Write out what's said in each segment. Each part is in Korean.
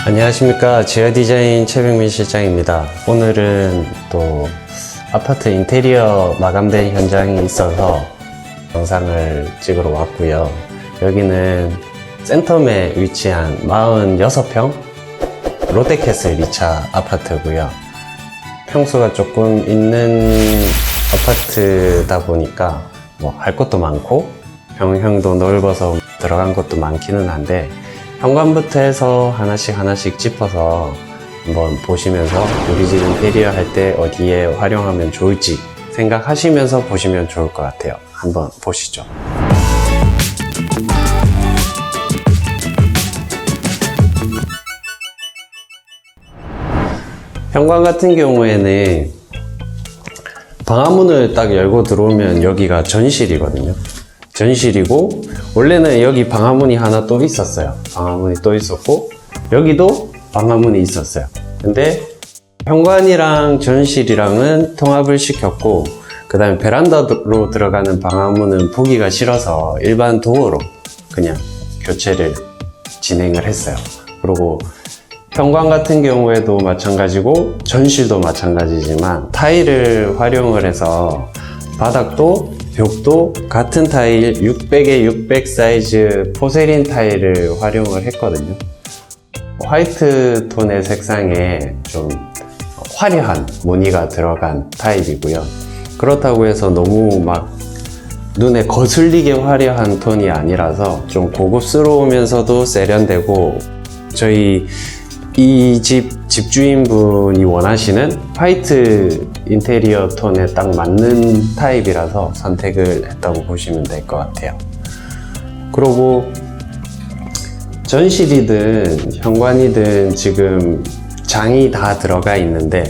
안녕하십니까. 지하디자인 최병민 실장입니다. 오늘은 또 아파트 인테리어 마감된 현장이 있어서 영상을 찍으러 왔고요. 여기는 센텀에 위치한 46평 롯데캐슬 2차 아파트고요. 평수가 조금 있는 아파트다 보니까 할 것도 많고 평형도 넓어서 들어간 것도 많기는 한데, 현관부터 해서 하나씩 짚어서 한번 보시면서 우리 집 인테리어 할 때 어디에 활용하면 좋을지 생각하시면서 보시면 좋을 것 같아요. 한번 보시죠. 현관 같은 경우에는 방화문을 딱 열고 들어오면 여기가 전실이거든요. 전실이고, 원래는 여기 방화문이 하나 또 있었어요. 방화문이 또 있었고, 여기도 방화문이 있었어요. 근데 현관이랑 전실이랑은 통합을 시켰고, 그 다음에 베란다로 들어가는 방화문은 보기가 싫어서 일반 도어로 그냥 교체를 진행을 했어요. 그리고 현관 같은 경우에도 마찬가지고 전실도 마찬가지지만 타일을 활용을 해서 바닥도 벽도 같은 타일 600에 600 사이즈 포세린 타일을 활용을 했거든요. 화이트 톤의 색상에 좀 화려한 무늬가 들어간 타입이고요. 그렇다고 해서 너무 막 눈에 거슬리게 화려한 톤이 아니라서 좀 고급스러우면서도 세련되고, 저희 이 집주인분이 원하시는 화이트 인테리어 톤에 딱 맞는 타입이라서 선택을 했다고 보시면 될 것 같아요. 그리고 전실이든 현관이든 지금 장이 다 들어가 있는데,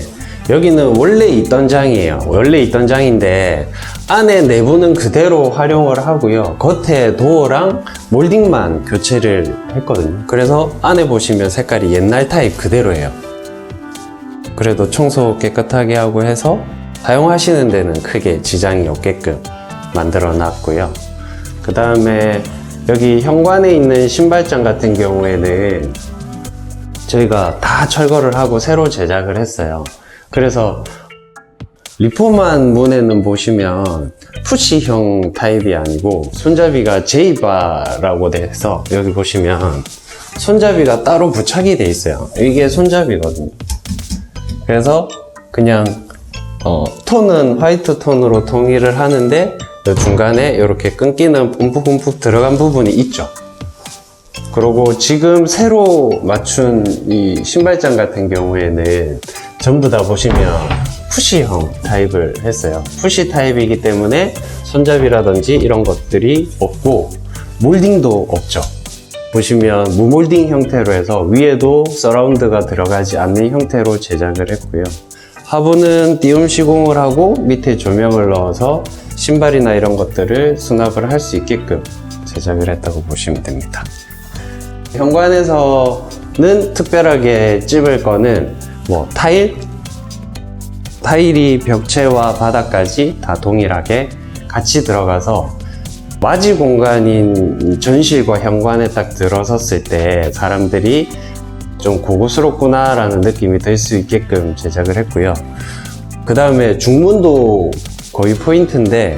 여기는 원래 있던 장이에요. 원래 있던 장인데 안에 내부는 그대로 활용을 하고요. 겉에 도어랑 몰딩만 교체를 했거든요. 그래서 안에 보시면 색깔이 옛날 타입 그대로예요. 그래도 청소 깨끗하게 하고 해서 사용하시는 데는 크게 지장이 없게끔 만들어 놨고요. 그 다음에 여기 현관에 있는 신발장 같은 경우에는 저희가 다 철거를 하고 새로 제작을 했어요. 그래서 리폼한 문에는 보시면 푸시형 타입이 아니고 손잡이가 J바라고 돼서, 여기 보시면 손잡이가 따로 부착이 돼 있어요. 이게 손잡이거든요. 그래서 그냥 톤은 화이트 톤으로 통일을 하는데 중간에 이렇게 끊기는 움푹움푹 들어간 부분이 있죠. 그리고 지금 새로 맞춘 이 신발장 같은 경우에는 전부 다 보시면 푸시형 타입을 했어요. 푸시 타입이기 때문에 손잡이라든지 이런 것들이 없고 몰딩도 없죠. 보시면 무몰딩 형태로 해서 위에도 서라운드가 들어가지 않는 형태로 제작을 했고요. 하부는 띄움 시공을 하고 밑에 조명을 넣어서 신발이나 이런 것들을 수납을 할 수 있게끔 제작을 했다고 보시면 됩니다. 현관에서는 특별하게 찝을 거는 타일이 벽체와 바닥까지 다 동일하게 같이 들어가서 맞이 공간인 전실과 현관에 딱 들어섰을 때 사람들이 좀 고급스럽구나 라는 느낌이 들 수 있게끔 제작을 했고요. 그 다음에 중문도 거의 포인트인데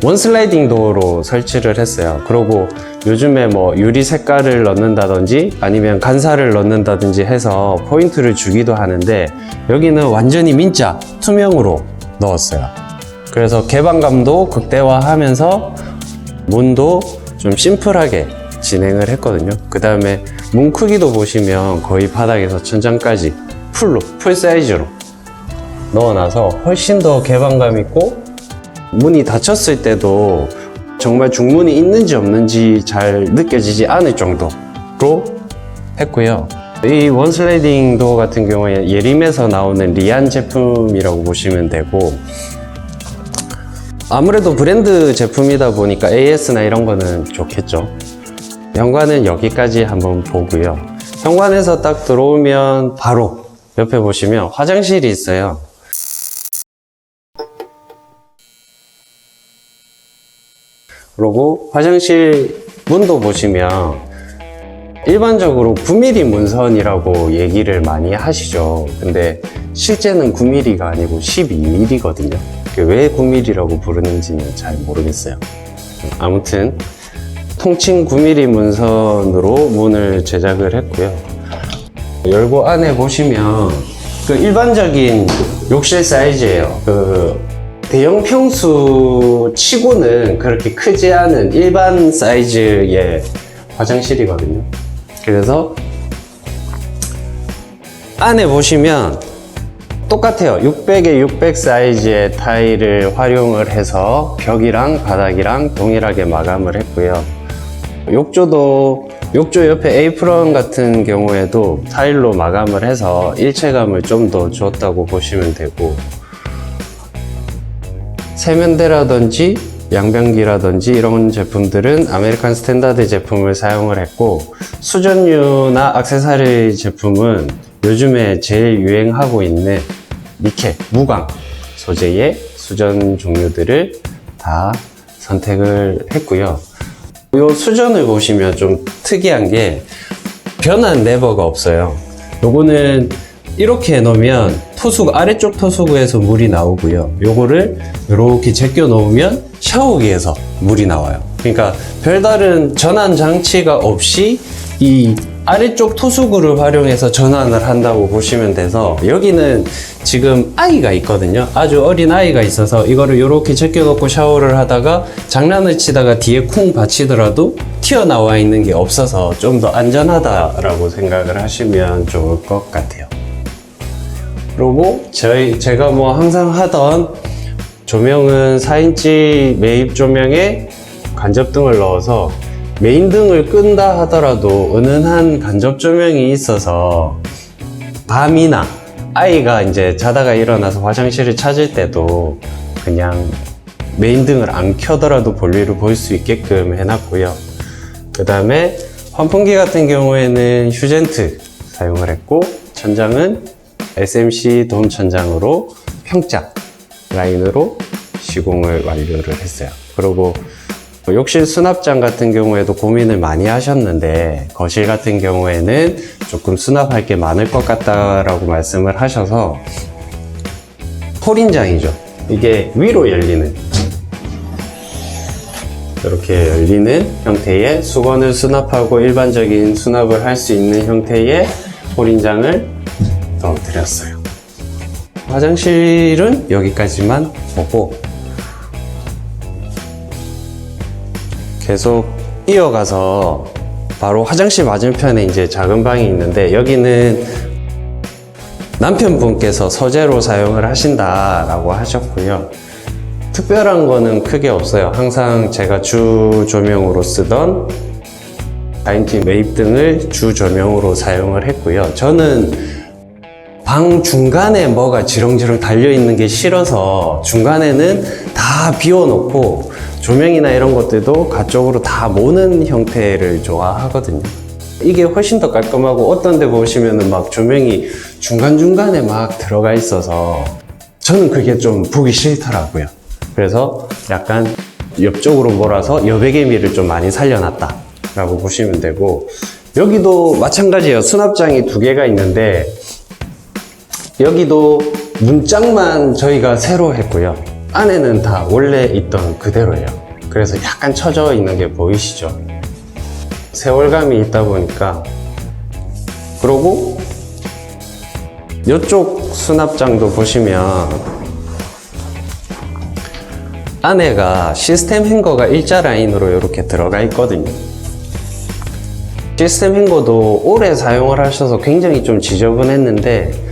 원슬라이딩 도어로 설치를 했어요. 그리고 요즘에 유리 색깔을 넣는다든지 아니면 간사를 넣는다든지 해서 포인트를 주기도 하는데, 여기는 완전히 민자 투명으로 넣었어요. 그래서 개방감도 극대화하면서 문도 좀 심플하게 진행을 했거든요. 그 다음에 문 크기도 보시면 거의 바닥에서 천장까지 풀 사이즈로 넣어놔서 훨씬 더 개방감 있고, 문이 닫혔을 때도 정말 중문이 있는지 없는지 잘 느껴지지 않을 정도로 했고요. 이 원슬라이딩 도어 같은 경우에 예림에서 나오는 리안 제품이라고 보시면 되고, 아무래도 브랜드 제품이다 보니까 AS나 이런 거는 좋겠죠. 현관은 여기까지 한번 보고요. 현관에서 딱 들어오면 바로 옆에 보시면 화장실이 있어요. 그리고 화장실 문도 보시면 일반적으로 9mm 문선이라고 얘기를 많이 하시죠. 근데 실제는 9mm가 아니고 12mm거든요. 왜 9mm라고 부르는지는 잘 모르겠어요. 아무튼 통칭 9mm 문선으로 문을 제작을 했고요. 열고 안에 보시면 그 일반적인 욕실 사이즈예요. 그 대형 평수 치고는 그렇게 크지 않은 일반 사이즈의 화장실이거든요. 그래서 안에 보시면 똑같아요. 600에 600 사이즈의 타일을 활용을 해서 벽이랑 바닥이랑 동일하게 마감을 했고요. 욕조 옆에 에이프런 같은 경우에도 타일로 마감을 해서 일체감을 좀 더 줬다고 보시면 되고, 세면대라든지 양변기라든지 이런 제품들은 아메리칸 스탠다드 제품을 사용을 했고, 수전류나 액세서리 제품은 요즘에 제일 유행하고 있는 니켈, 무광 소재의 수전 종류들을 다 선택을 했고요. 이 수전을 보시면 좀 특이한 게 변환 레버가 없어요. 요거는 이렇게 해놓으면 아래쪽 토수구에서 물이 나오고요. 요거를 이렇게 제껴 놓으면 샤워기에서 물이 나와요. 그러니까 별다른 전환 장치가 없이 이 아래쪽 토수구를 활용해서 전환을 한다고 보시면 돼서, 여기는 지금 아이가 있거든요. 아주 어린 아이가 있어서 이거를 이렇게 제껴 놓고 샤워를 하다가 장난을 치다가 뒤에 쿵 받치더라도 튀어나와 있는 게 없어서 좀 더 안전하다라고 생각을 하시면 좋을 것 같아요. 그리고 제가 뭐 항상 하던 조명은 4인치 매입 조명에 간접등을 넣어서 메인 등을 끈다 하더라도 은은한 간접 조명이 있어서 밤이나 아이가 이제 자다가 일어나서 화장실을 찾을 때도 그냥 메인 등을 안 켜더라도 볼일을 볼 수 있게끔 해놨고요. 그 다음에 환풍기 같은 경우에는 휴젠트 사용을 했고, 천장은 SMC 돔 천장으로 평짝 라인으로 시공을 완료를 했어요. 그리고 욕실 수납장 같은 경우에도 고민을 많이 하셨는데, 거실 같은 경우에는 조금 수납할 게 많을 것 같다라고 말씀을 하셔서 홀인장이죠. 이게 위로 열리는, 이렇게 열리는 형태의 수건을 수납하고 일반적인 수납을 할 수 있는 형태의 홀인장을 넣어드렸어요. 화장실은 여기까지만 보고 계속 이어가서 바로 화장실 맞은편에 이제 작은 방이 있는데, 여기는 남편분께서 서재로 사용을 하신다라고 하셨고요. 특별한 거는 크게 없어요. 항상 제가 주 조명으로 쓰던 4인치 매입 등을 주 조명으로 사용을 했고요. 저는 방 중간에 뭐가 지렁지렁 달려있는 게 싫어서 중간에는 다 비워놓고 조명이나 이런 것들도 가쪽으로 다 모는 형태를 좋아하거든요. 이게 훨씬 더 깔끔하고, 어떤 데 보시면은 막 조명이 중간중간에 막 들어가 있어서 저는 그게 좀 보기 싫더라고요. 그래서 약간 옆쪽으로 몰아서 여백의미를 좀 많이 살려놨다 라고 보시면 되고, 여기도 마찬가지예요. 수납장이 2개가 있는데 여기도 문짝만 저희가 새로 했고요. 안에는 다 원래 있던 그대로예요. 그래서 약간 처져 있는 게 보이시죠? 세월감이 있다 보니까. 그리고 이쪽 수납장도 보시면 안에가 시스템 행거가 일자 라인으로 이렇게 들어가 있거든요. 시스템 행거도 오래 사용을 하셔서 굉장히 좀 지저분했는데,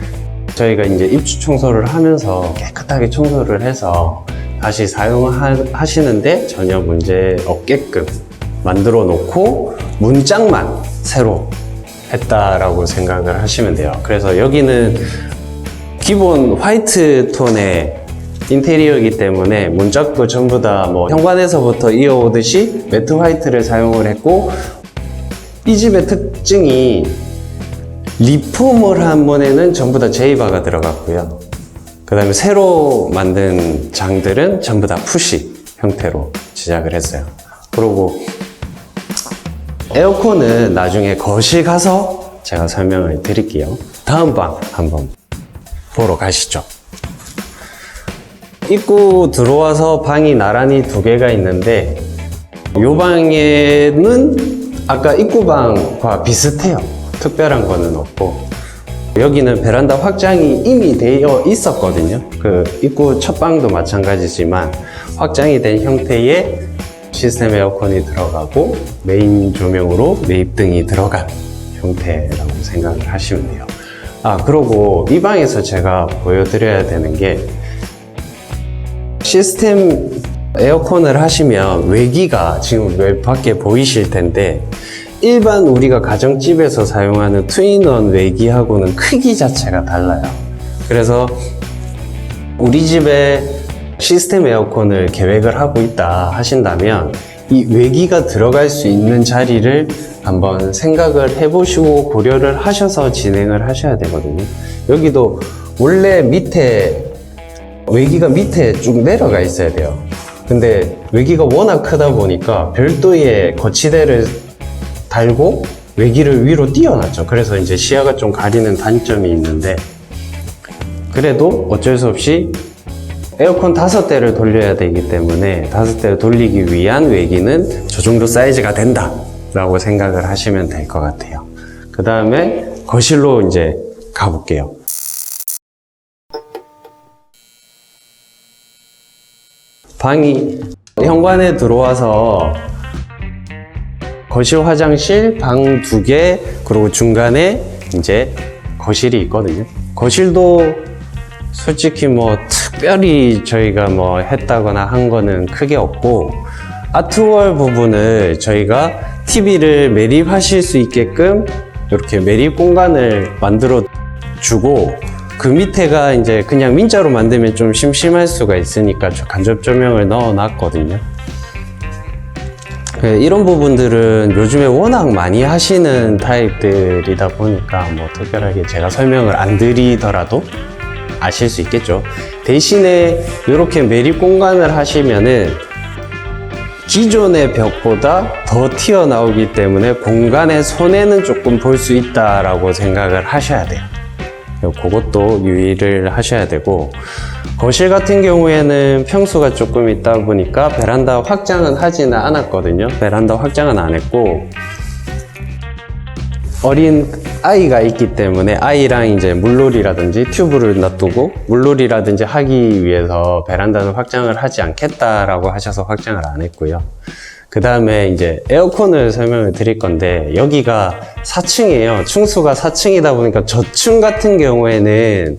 저희가 이제 입주 청소를 하면서 깨끗하게 청소를 해서 다시 사용하시는데 전혀 문제 없게끔 만들어 놓고 문짝만 새로 했다라고 생각을 하시면 돼요. 그래서 여기는 기본 화이트 톤의 인테리어이기 때문에 문짝도 전부 다 뭐 현관에서부터 이어오듯이 매트 화이트를 사용을 했고, 이 집의 특징이 리폼을 한 번에는 전부 다 제이바가 들어갔고요. 그 다음에 새로 만든 장들은 전부 다 푸시 형태로 제작을 했어요. 그리고 에어컨은 나중에 거실 가서 제가 설명을 드릴게요. 다음 방 한번 보러 가시죠. 입구 들어와서 방이 나란히 두 개가 있는데 이 방에는 아까 입구 방과 비슷해요. 특별한 거는 없고, 여기는 베란다 확장이 이미 되어 있었거든요. 그 입구 첫 방도 마찬가지지만 확장이 된 형태의 시스템 에어컨이 들어가고 메인 조명으로 매입등이 들어간 형태라고 생각을 하시면 돼요. 그리고 이 방에서 제가 보여드려야 되는 게, 시스템 에어컨을 하시면 외기가 지금 외 밖에 보이실 텐데, 일반 우리가 가정집에서 사용하는 트윈원 외기하고는 크기 자체가 달라요. 그래서 우리 집에 시스템 에어컨을 계획을 하고 있다 하신다면 이 외기가 들어갈 수 있는 자리를 한번 생각을 해보시고 고려를 하셔서 진행을 하셔야 되거든요. 여기도 원래 밑에 외기가 밑에 쭉 내려가 있어야 돼요. 근데 외기가 워낙 크다 보니까 별도의 거치대를 달고 외기를 위로 띄워놨죠. 그래서 이제 시야가 좀 가리는 단점이 있는데, 그래도 어쩔 수 없이 에어컨 5대를 돌려야 되기 때문에 5대를 돌리기 위한 외기는 저 정도 사이즈가 된다 라고 생각을 하시면 될 것 같아요. 그 다음에 거실로 이제 가볼게요. 방이 현관에 들어와서 거실, 화장실, 방 2개, 그리고 중간에 이제 거실이 있거든요. 거실도 솔직히 뭐 특별히 저희가 뭐 했다거나 한 거는 크게 없고, 아트월 부분을 저희가 TV를 매립하실 수 있게끔 이렇게 매립 공간을 만들어 주고, 그 밑에가 이제 그냥 민자로 만들면 좀 심심할 수가 있으니까 간접 조명을 넣어 놨거든요. 이런 부분들은 요즘에 워낙 많이 하시는 타입들이다 보니까 뭐 특별하게 제가 설명을 안 드리더라도 아실 수 있겠죠. 대신에 이렇게 매립 공간을 하시면은 기존의 벽보다 더 튀어나오기 때문에 공간의 손해는 조금 볼 수 있다라고 생각을 하셔야 돼요. 그것도 유의를 하셔야 되고, 거실 같은 경우에는 평수가 조금 있다 보니까 베란다 확장은 하지는 않았거든요. 베란다 확장은 안 했고, 어린 아이가 있기 때문에 아이랑 이제 물놀이라든지 튜브를 놔두고 물놀이라든지 하기 위해서 베란다는 확장을 하지 않겠다라고 하셔서 확장을 안 했고요. 그 다음에 이제 에어컨을 설명을 드릴 건데, 여기가 4층이에요. 층수가 4층이다 보니까 저층 같은 경우에는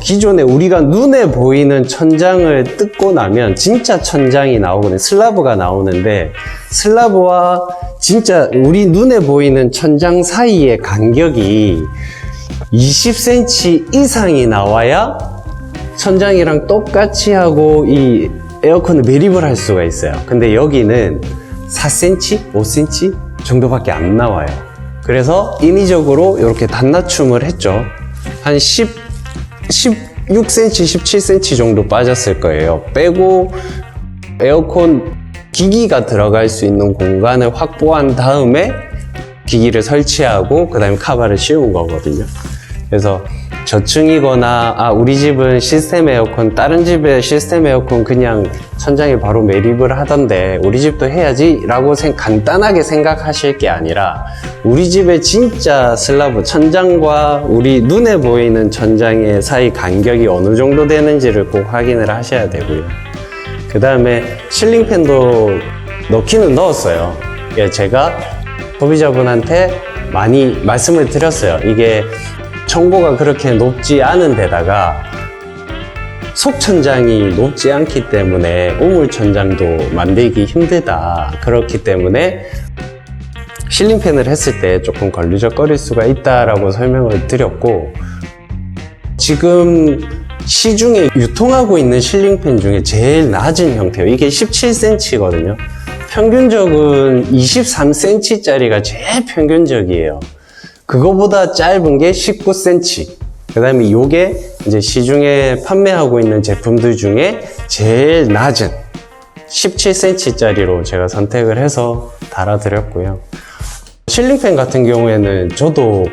기존에 우리가 눈에 보이는 천장을 뜯고 나면 진짜 천장이 나오거든요. 슬라브가 나오는데, 슬라브와 진짜 우리 눈에 보이는 천장 사이의 간격이 20cm 이상이 나와야 천장이랑 똑같이 하고 이 에어컨을 매립을 할 수가 있어요. 근데 여기는 4cm, 5cm 정도밖에 안 나와요. 그래서 인위적으로 이렇게 단낮춤을 했죠. 한 16cm, 17cm 정도 빠졌을 거예요. 빼고 에어컨 기기가 들어갈 수 있는 공간을 확보한 다음에 기기를 설치하고 그 다음에 카바를 씌운 거거든요. 그래서 저층이거나 우리 집은 시스템 에어컨, 다른 집에 시스템 에어컨 그냥 천장에 바로 매립을 하던데 우리 집도 해야지 라고 간단하게 생각하실 게 아니라, 우리 집에 진짜 슬라브 천장과 우리 눈에 보이는 천장의 사이 간격이 어느 정도 되는지를 꼭 확인을 하셔야 되고요. 그 다음에 실링팬도 넣기는 넣었어요. 제가 소비자분한테 많이 말씀을 드렸어요. 이게 청고가 그렇게 높지 않은 데다가 속천장이 높지 않기 때문에 우물천장도 만들기 힘들다. 그렇기 때문에 실링팬을 했을 때 조금 걸리적거릴 수가 있다라고 설명을 드렸고, 지금 시중에 유통하고 있는 실링팬 중에 제일 낮은 형태예요. 이게 17cm거든요. 평균적은 23cm짜리가 제일 평균적이에요. 그거보다 짧은 게 19cm. 그 다음에 요게 이제 시중에 판매하고 있는 제품들 중에 제일 낮은 17cm짜리로 제가 선택을 해서 달아드렸고요. 실링팬 같은 경우에는 저도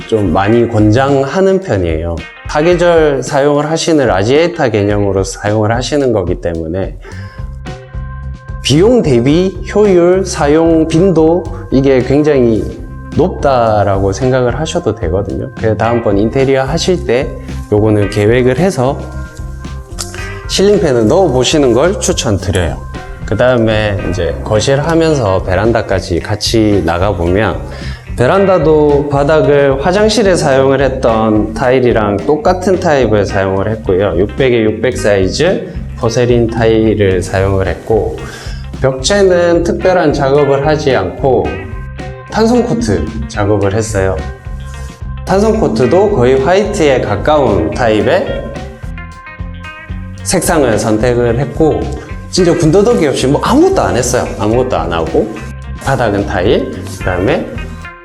좀 많이 권장하는 편이에요. 사계절 사용을 하시는 라지에이터 개념으로 사용을 하시는 거기 때문에 비용 대비 효율, 사용 빈도 이게 굉장히 높다라고 생각을 하셔도 되거든요. 그래서 다음번 인테리어 하실 때 요거는 계획을 해서 실링팬을 넣어 보시는 걸 추천드려요. 그 다음에 이제 거실 하면서 베란다까지 같이 나가보면 베란다도 바닥을 화장실에 사용을 했던 타일이랑 똑같은 타입을 사용을 했고요. 600에 600 사이즈 포세린 타일을 사용을 했고, 벽체는 특별한 작업을 하지 않고 탄성 코트 작업을 했어요. 탄성 코트도 거의 화이트에 가까운 타입의 색상을 선택을 했고, 진짜 군더더기 없이 뭐 아무것도 안 했어요. 아무것도 안 하고 바닥은 타일, 그 다음에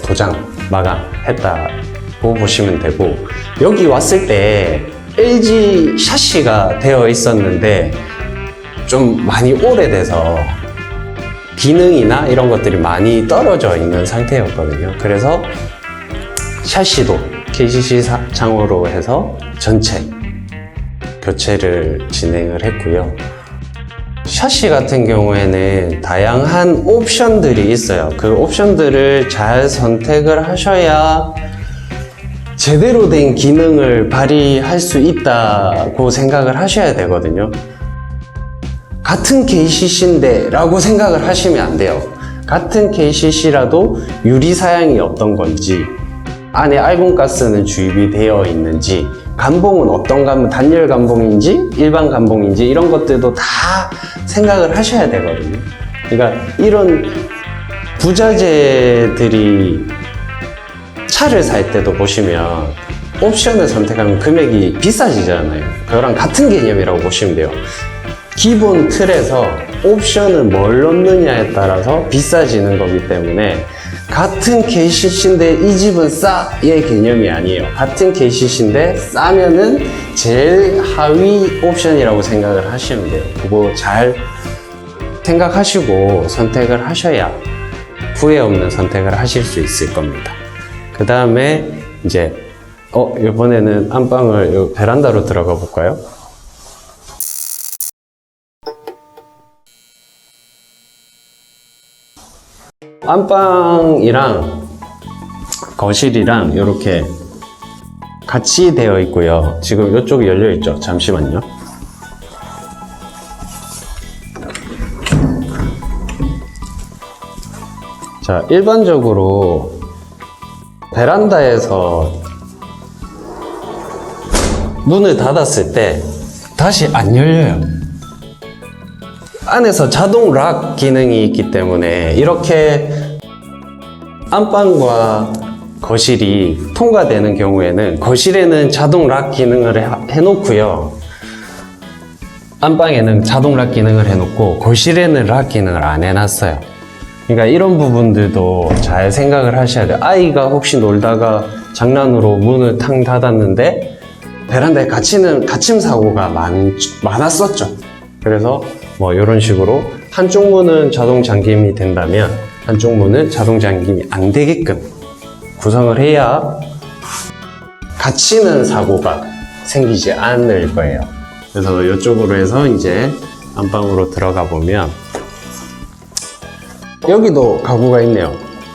도장 마감했다고 보시면 되고, 여기 왔을 때 LG 샤시가 되어 있었는데 좀 많이 오래돼서 기능이나 이런 것들이 많이 떨어져 있는 상태였거든요. 그래서 샤시도 KCC 창으로 해서 전체 교체를 진행을 했고요. 샤시 같은 경우에는 다양한 옵션들이 있어요. 그 옵션들을 잘 선택을 하셔야 제대로 된 기능을 발휘할 수 있다고 생각을 하셔야 되거든요. 같은 KCC인데 라고 생각을 하시면 안 돼요. 같은 KCC라도 유리 사양이 어떤 건지, 안에 알곤가스는 주입이 되어 있는지, 감봉은 어떤 감봉, 단열 감봉인지 일반 감봉인지 이런 것들도 다 생각을 하셔야 되거든요. 그러니까 이런 부자재들이 차를 살 때도 보시면 옵션을 선택하면 금액이 비싸지잖아요. 그거랑 같은 개념이라고 보시면 돼요. 기본 틀에서 옵션을 뭘 넣느냐에 따라서 비싸지는 거기 때문에 같은 KCC인데 이 집은 싸의 개념이 아니에요. 같은 KCC인데 싸면은 제일 하위 옵션이라고 생각을 하시면 돼요. 그거 잘 생각하시고 선택을 하셔야 후회 없는 선택을 하실 수 있을 겁니다. 그 다음에 이제 이번에는 안방을 베란다로 들어가 볼까요? 안방이랑 거실이랑 이렇게 같이 되어 있고요. 지금 이쪽이 열려 있죠. 잠시만요. 자, 일반적으로 베란다에서 문을 닫았을 때 다시 안 열려요. 안에서 자동 락 기능이 있기 때문에 이렇게 안방과 거실이 통과되는 경우에는 거실에는 자동 락 기능을 해놓고요. 안방에는 자동 락 기능을 해놓고 거실에는 락 기능을 안 해놨어요. 그러니까 이런 부분들도 잘 생각을 하셔야 돼요. 아이가 혹시 놀다가 장난으로 문을 탕 닫았는데 베란다에 갇힘 사고가 많았었죠. 그래서 뭐 이런 식으로 한쪽 문은 자동 잠김이 된다면 한쪽 문은 자동 잠김이 안 되게끔 구성을 해야 갇히는 사고가 생기지 않을 거예요. 그래서 이쪽으로 해서 이제 안방으로 들어가 보면 여기도 가구가 있네요.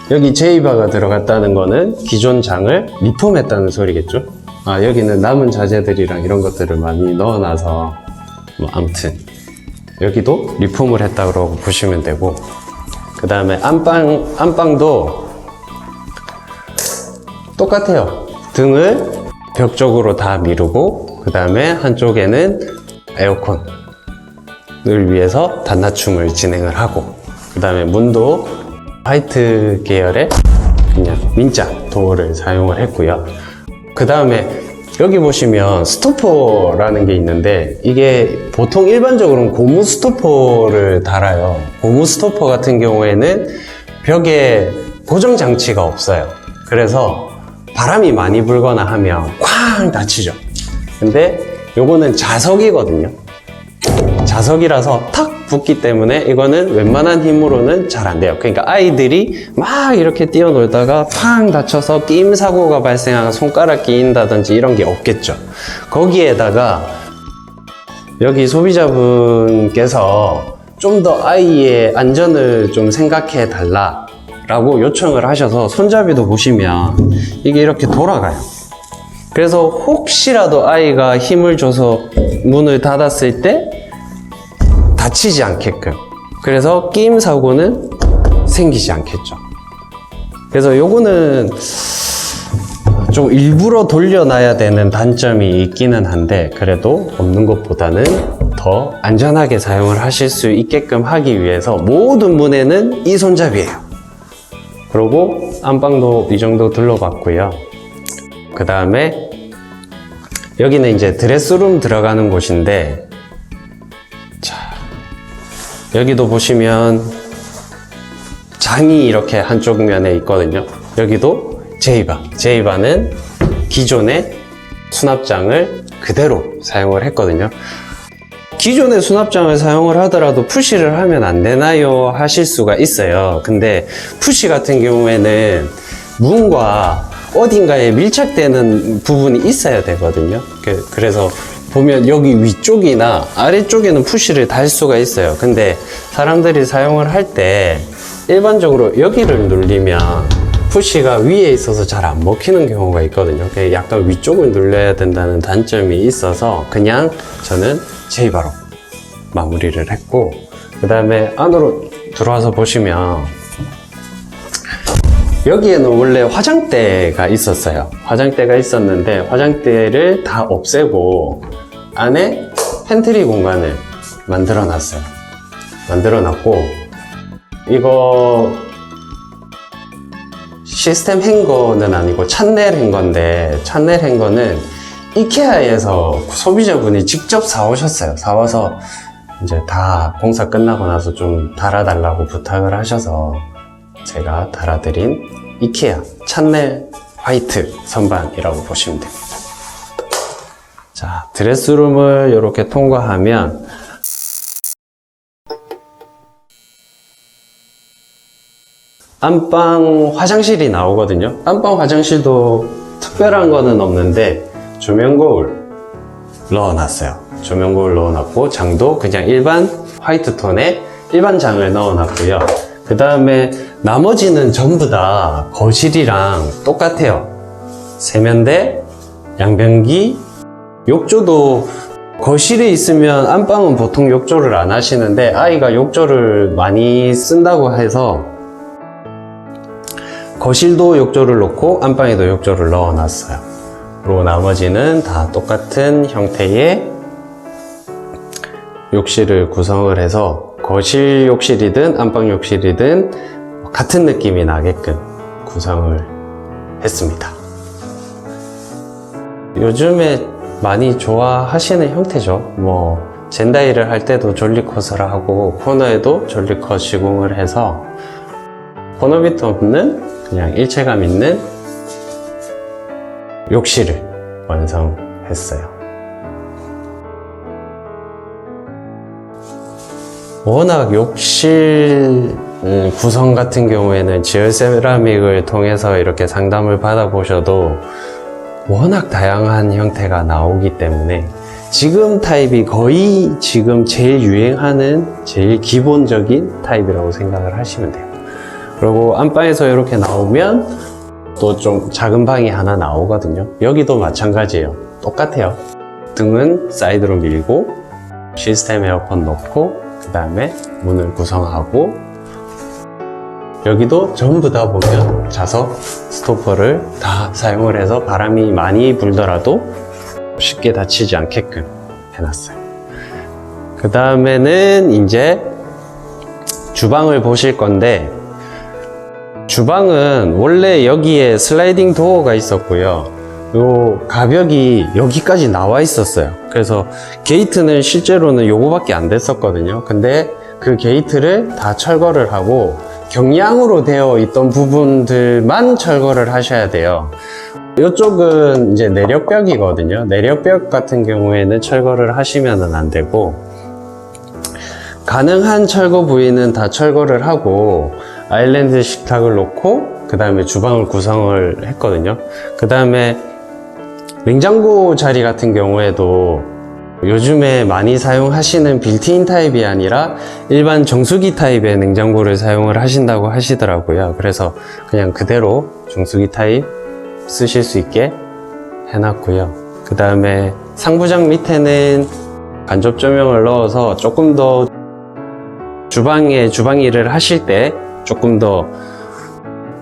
여기 제이바가 들어갔다는 거는 기존 장을 리폼했다는 소리겠죠. 여기는 남은 자재들이랑 이런 것들을 많이 넣어놔서 뭐 아무튼 여기도 리폼을 했다고 보시면 되고, 그 다음에 안방도 똑같아요. 등을 벽 쪽으로 다 미루고, 그 다음에 한쪽에는 에어컨을 위해서 단맞춤을 진행을 하고, 그 다음에 문도 화이트 계열의 그냥 민자 도어를 사용을 했고요. 그 다음에 여기 보시면 스토퍼라는 게 있는데, 이게 보통 일반적으로는 고무 스토퍼를 달아요. 고무 스토퍼 같은 경우에는 벽에 고정 장치가 없어요. 그래서 바람이 많이 불거나 하면 쾅 닫히죠. 근데 요거는 자석이거든요. 자석이라서 탁 붙기 때문에 이거는 웬만한 힘으로는 잘 안 돼요. 그러니까 아이들이 막 이렇게 뛰어놀다가 팡 다쳐서 끼임 사고가 발생하거나 손가락 끼인다든지 이런 게 없겠죠. 거기에다가 여기 소비자분께서 좀 더 아이의 안전을 좀 생각해 달라 라고 요청을 하셔서 손잡이도 보시면 이게 이렇게 돌아가요. 그래서 혹시라도 아이가 힘을 줘서 문을 닫았을 때 다치지 않게끔, 그래서 끼임 사고는 생기지 않겠죠. 그래서 요거는 좀 일부러 돌려놔야 되는 단점이 있기는 한데, 그래도 없는 것보다는 더 안전하게 사용을 하실 수 있게끔 하기 위해서 모든 문에는 이 손잡이에요. 그리고 안방도 이 정도 둘러봤고요. 그 다음에 여기는 이제 드레스룸 들어가는 곳인데, 자, 여기도 보시면 장이 이렇게 한쪽 면에 있거든요. 여기도 제이바는 기존의 수납장을 그대로 사용을 했거든요. 기존의 수납장을 사용을 하더라도 푸시를 하면 안 되나요? 하실 수가 있어요. 근데 푸시 같은 경우에는 문과 어딘가에 밀착되는 부분이 있어야 되거든요. 그래서 보면 여기 위쪽이나 아래쪽에는 푸시를 달 수가 있어요. 근데 사람들이 사용을 할 때 일반적으로 여기를 눌리면 푸시가 위에 있어서 잘 안 먹히는 경우가 있거든요. 약간 위쪽을 눌려야 된다는 단점이 있어서 그냥 저는 제이바로 마무리를 했고, 그 다음에 안으로 들어와서 보시면 여기에는 원래 화장대가 있었어요. 화장대가 있었는데 화장대를 다 없애고 안에 팬트리 공간을 만들어 놨어요. 만들어 놨고, 이거 시스템 행거는 아니고 찬넬 행거인데, 찬넬 행거는 이케아에서 소비자분이 직접 사오셨어요. 사와서 이제 다 공사 끝나고 나서 좀 달아달라고 부탁을 하셔서 제가 달아드린 이케아 찬넬 화이트 선반이라고 보시면 됩니다. 자, 드레스룸을 이렇게 통과하면 안방 화장실이 나오거든요. 안방 화장실도 특별한 거는 없는데 조명 거울 넣어놨어요. 조명 거울 넣어놨고, 장도 그냥 일반 화이트 톤의 일반 장을 넣어놨고요. 그 다음에 나머지는 전부 다 거실이랑 똑같아요. 세면대, 양변기, 욕조도 거실에 있으면 안방은 보통 욕조를 안 하시는데 아이가 욕조를 많이 쓴다고 해서 거실도 욕조를 놓고 안방에도 욕조를 넣어놨어요. 그리고 나머지는 다 똑같은 형태의 욕실을 구성을 해서 거실 욕실이든 안방 욕실이든 같은 느낌이 나게끔 구성을 했습니다. 요즘에 많이 좋아하시는 형태죠. 뭐 젠다이를 할 때도 졸리컷을 하고 코너에도 졸리컷 시공을 해서 코너 비트 없는 그냥 일체감 있는 욕실을 완성했어요. 워낙 욕실 구성 같은 경우에는 지얼세라믹을 통해서 이렇게 상담을 받아보셔도 워낙 다양한 형태가 나오기 때문에 지금 타입이 거의 지금 제일 유행하는 제일 기본적인 타입이라고 생각을 하시면 돼요. 그리고 안방에서 이렇게 나오면 또 좀 작은 방이 하나 나오거든요. 여기도 마찬가지예요. 똑같아요. 등은 사이드로 밀고 시스템 에어컨 넣고 그 다음에 문을 구성하고, 여기도 전부 다 보면 자석 스토퍼를 다 사용을 해서 바람이 많이 불더라도 쉽게 다치지 않게끔 해놨어요. 그 다음에는 이제 주방을 보실 건데, 주방은 원래 여기에 슬라이딩 도어가 있었고요. 요 가벽이 여기까지 나와 있었어요. 그래서 게이트는 실제로는 요거밖에 안 됐었거든요. 근데 그 게이트를 다 철거를 하고 경량으로 되어 있던 부분들만 철거를 하셔야 돼요. 이쪽은 이제 내력벽이거든요. 내력벽 같은 경우에는 철거를 하시면 안 되고, 가능한 철거 부위는 다 철거를 하고 아일랜드 식탁을 놓고 그 다음에 주방을 구성을 했거든요. 그 다음에 냉장고 자리 같은 경우에도 요즘에 많이 사용하시는 빌트인 타입이 아니라 일반 정수기 타입의 냉장고를 사용을 하신다고 하시더라고요. 그래서 그냥 그대로 정수기 타입 쓰실 수 있게 해놨고요. 그 다음에 상부장 밑에는 간접 조명을 넣어서 조금 더 주방 일을 하실 때 조금 더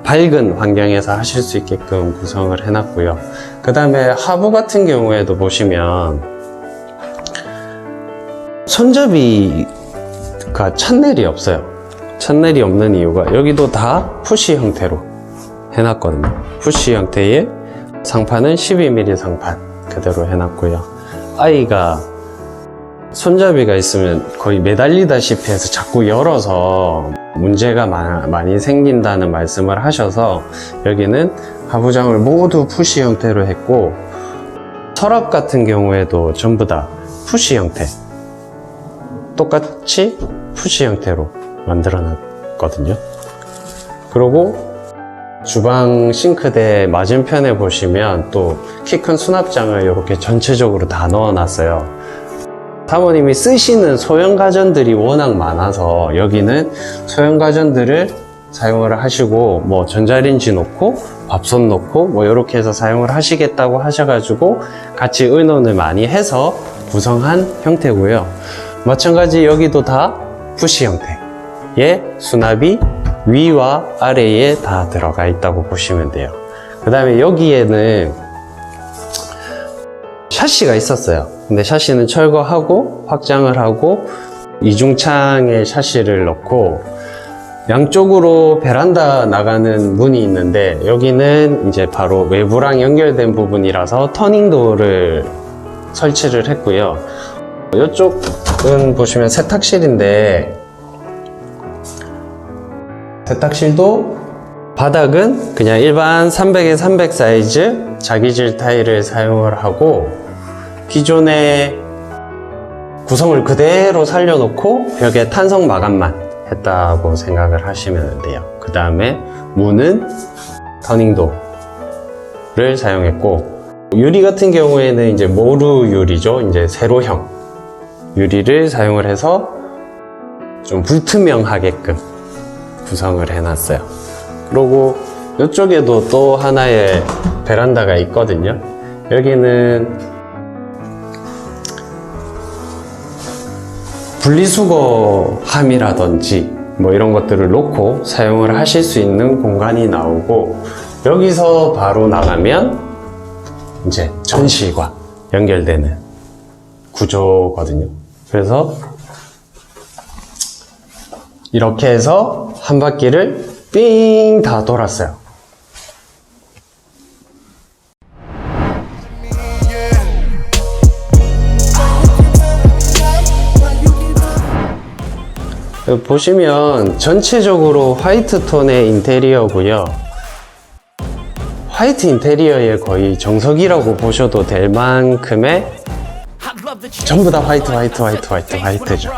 밝은 환경에서 하실 수 있게끔 구성을 해놨고요. 그 다음에 하부 같은 경우에도 보시면 손잡이가 찬넬이 없어요. 찬넬이 없는 이유가 여기도 다 푸시 형태로 해놨거든요. 푸시 형태의 상판은 12mm 상판 그대로 해놨고요. 아이가 손잡이가 있으면 거의 매달리다시피 해서 자꾸 열어서 문제가 많이 생긴다는 말씀을 하셔서 여기는 하부장을 모두 푸시 형태로 했고, 서랍 같은 경우에도 전부 다 푸시 형태, 똑같이 푸시 형태로 만들어 놨거든요. 그리고 주방 싱크대 맞은편에 보시면 또 키 큰 수납장을 이렇게 전체적으로 다 넣어 놨어요. 사모님이 쓰시는 소형 가전들이 워낙 많아서 여기는 소형 가전들을 사용을 하시고, 뭐 전자레인지 놓고 밥솥 놓고 뭐 이렇게 해서 사용을 하시겠다고 하셔가지고 같이 의논을 많이 해서 구성한 형태고요. 마찬가지 여기도 다 푸시 형태의 수납이 위와 아래에 다 들어가 있다고 보시면 돼요. 그 다음에 여기에는 샤시가 있었어요. 근데 샤시는 철거하고 확장을 하고 이중창에 샤시를 넣고, 양쪽으로 베란다 나가는 문이 있는데 여기는 이제 바로 외부랑 연결된 부분이라서 터닝도어를 설치를 했고요. 이쪽은 보시면 세탁실인데, 세탁실도 바닥은 그냥 일반 300에 300 사이즈 자기질 타일을 사용을 하고, 기존의 구성을 그대로 살려놓고 벽에 탄성 마감만 했다고 생각을 하시면 돼요. 그 다음에 문은 터닝도어를 사용했고, 유리 같은 경우에는 이제 모루 유리죠. 이제 세로형 유리를 사용을 해서 좀 불투명하게끔 구성을 해놨어요. 그리고 이쪽에도 또 하나의 베란다가 있거든요. 여기는 분리수거함이라든지 뭐 이런 것들을 놓고 사용을 하실 수 있는 공간이 나오고, 여기서 바로 나가면 이제 전실과 연결되는 구조거든요. 그래서 이렇게 해서 한 바퀴를 삥 다 돌았어요. 보시면 전체적으로 화이트 톤의 인테리어고요. 화이트 인테리어의 거의 정석이라고 보셔도 될 만큼의 전부 다 화이트죠.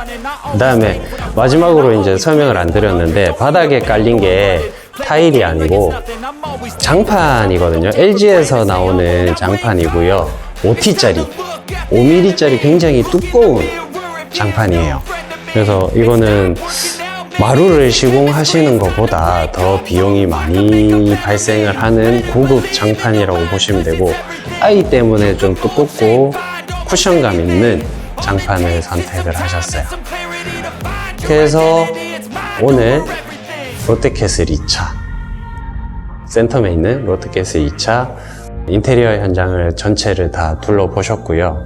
그 다음에 마지막으로 이제 설명을 안 드렸는데, 바닥에 깔린 게 타일이 아니고 장판이거든요. LG에서 나오는 장판이고요. 5T짜리, 5mm짜리 굉장히 두꺼운 장판이에요. 그래서 이거는 마루를 시공하시는 것보다 더 비용이 많이 발생을 하는 고급 장판이라고 보시면 되고, 아이 때문에 좀 두껍고 쿠션감 있는 장판을 선택을 하셨어요. 그래서 오늘 롯데캐슬 2차, 센텀에 있는 롯데캐슬 2차 인테리어 현장을 전체를 다 둘러보셨고요.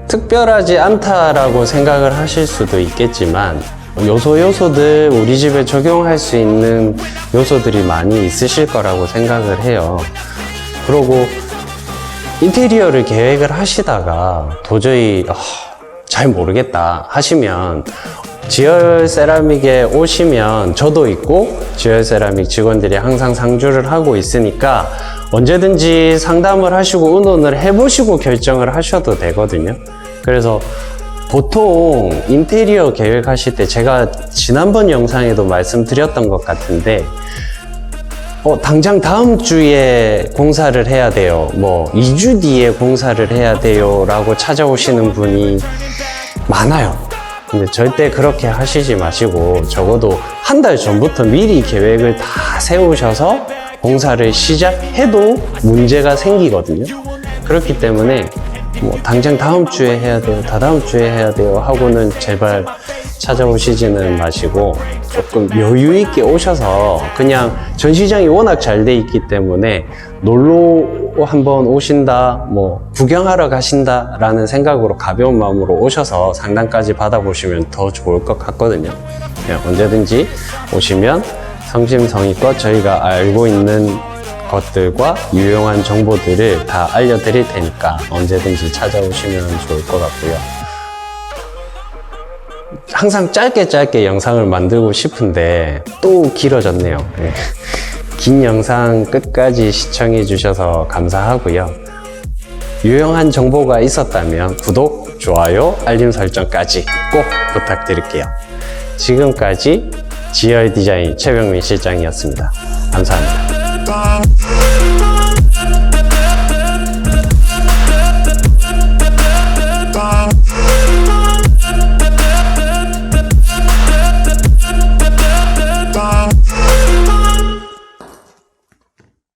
특별하지 않다라고 생각을 하실 수도 있겠지만, 요소들 우리 집에 적용할 수 있는 요소들이 많이 있으실 거라고 생각을 해요. 그리고 인테리어를 계획을 하시다가 도저히 잘 모르겠다 하시면 지열 세라믹에 오시면 저도 있고 지열 세라믹 직원들이 항상 상주를 하고 있으니까 언제든지 상담을 하시고 의논을 해보시고 결정을 하셔도 되거든요. 그래서 보통 인테리어 계획하실 때 제가 지난번 영상에도 말씀드렸던 것 같은데 당장 다음 주에 공사를 해야 돼요. 뭐 2주 뒤에 공사를 해야 돼요 라고 찾아오시는 분이 많아요. 근데 절대 그렇게 하시지 마시고 적어도 한 달 전부터 미리 계획을 다 세우셔서 공사를 시작해도 문제가 생기거든요. 그렇기 때문에 뭐 당장 다음 주에 해야 돼요, 다다음 주에 해야 돼요 하고는 제발 찾아오시지는 마시고 조금 여유 있게 오셔서 그냥 전시장이 워낙 잘 돼 있기 때문에 놀러 한번 오신다, 뭐 구경하러 가신다 라는 생각으로 가벼운 마음으로 오셔서 상담까지 받아보시면 더 좋을 것 같거든요. 그냥 언제든지 오시면 성심성의껏 저희가 알고 있는 것들과 유용한 정보들을 다 알려드릴 테니까 언제든지 찾아오시면 좋을 것 같고요. 항상 짧게 영상을 만들고 싶은데 또 길어졌네요. 긴 영상 끝까지 시청해 주셔서 감사하고요. 유용한 정보가 있었다면 구독, 좋아요, 알림 설정까지 꼭 부탁드릴게요. 지금까지 GR 디자인 최병민 실장이었습니다. 감사합니다.